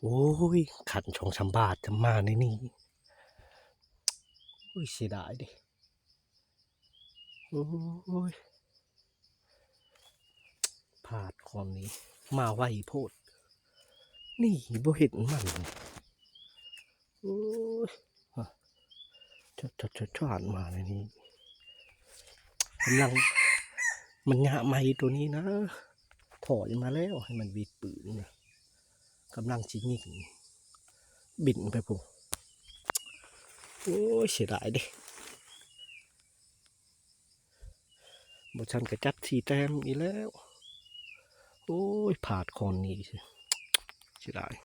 โอ้ยขันชองชำบาทจะมาในนี่โอ้ยเสียดายดิโอ้ยพลาดคนนี้มาไวโพดนี่บ่เห็นมันโอ้ยชอดมาในนี้กำลังมันงะไม้ตัวนี้นะถอยมาแล้วให้มันวีดปืนนะกำลังจิยิงบินไปปุ๊โอ้ยเสียดายดิบชันกระจัดสีแต้มอีกแล้วโอ้ยผาดคอนนี้เสียดาย